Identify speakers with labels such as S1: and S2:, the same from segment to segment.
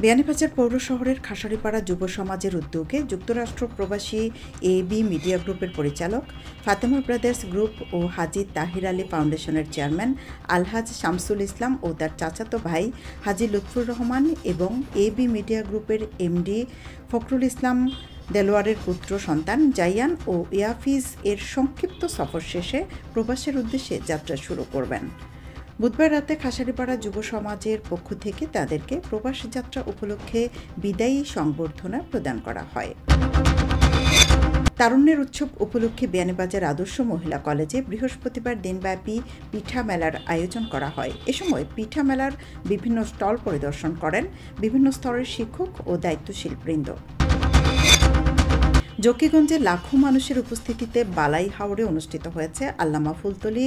S1: বিয়ানীবাজার পৌর শহরের খাসাড়িপাড়া যুব সমাজের উদ্যোগে যুক্তরাষ্ট্র প্রবাসী এবি মিডিয়া গ্রুপের পরিচালক, ফাতেমা ব্রাদার্স গ্রুপ ও হাজী তাহির আলী ফাউন্ডেশনের চেয়ারম্যান আলহাজ শামসুল ইসলাম ও তার চাচাতো ভাই হাজী লুৎফুর রহমান এবং এবি মিডিয়া গ্রুপের এমডি ফখরুল ইসলাম দেলোয়ারের পুত্র সন্তান জাইয়ান ও ইয়াফিজ এর সংক্ষিপ্ত সফর শেষে প্রবাসের উদ্দেশ্যে যাত্রা শুরু করবেন। বুধবার রাতে খাসাড়িপাড়া যুব সমাজের পক্ষ থেকে তাদেরকে প্রবাস যাত্রা উপলক্ষে বিদায়ী সংবর্ধনা প্রদান করা হয়। তারুণ্যের উৎসব উপলক্ষে বিয়ানীবাজার আদর্শ মহিলা কলেজে বৃহস্পতিবার দিনব্যাপী পিঠা মেলার আয়োজন করা হয়। এ সময় পিঠা মেলার বিভিন্ন স্টল পরিদর্শন করেন বিভিন্ন স্তরের শিক্ষক ও দায়িত্বশীল বৃন্দ। জকিগঞ্জে লাখো মানুষের উপস্থিতিতে বালাই হাওড়ে অনুষ্ঠিত হয়েছে আল্লামা ফুলতলী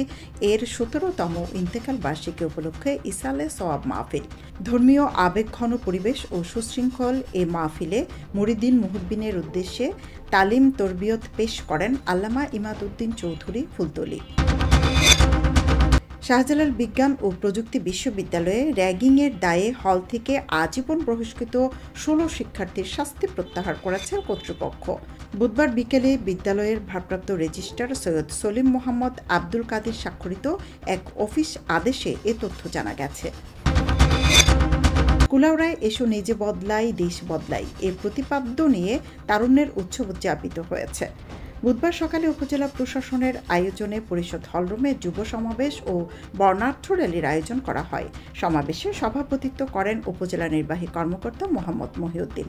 S1: এর ১৭তম ইন্তেকাল বার্ষিকী উপলক্ষে ইসালে সওয়াব মাহফিল। ধর্মীয় আবেগঘন পরিবেশ ও সুশৃঙ্খল এ মাহফিলে মুরিদিন মুহিব্বিনের উদ্দেশ্যে তালিম তরবিয়ত পেশ করেন আল্লামা ইমাদউদ্দিন চৌধুরী ফুলতলী। শাহজালাল বিজ্ঞান ও প্রযুক্তি বিশ্ববিদ্যালয়ে র্যাগিংয়ের দায়ে হল থেকে আজীবন বহিষ্কৃত ১৬ শিক্ষার্থীর শাস্তি প্রত্যাহার করেছে কর্তৃপক্ষ। বুধবার বিকেলে বিদ্যালয়ের ভারপ্রাপ্ত রেজিস্ট্রার সৈয়দ সলিম মোহাম্মদ আব্দুল কাদের স্বাক্ষরিত এক অফিস আদেশে এ তথ্য জানা গেছে। কুলাউড়ায় এসো নিজে বদলাই দেশ বদলাই এর প্রতিপাদ্য নিয়ে তারুণ্যের উৎসব উদযাপিত হয়েছে। বুধবার সকালে উপজেলা প্রশাসনের আয়োজনে পরিষদ হলরুমে যুব সমাবেশ ও বর্ণাঢ্য র্যালির আয়োজন করা হয়। সমাবেশে সভাপতিত্ব করেন উপজেলা নির্বাহী কর্মকর্তা মোহাম্মদ মহিউদ্দিন।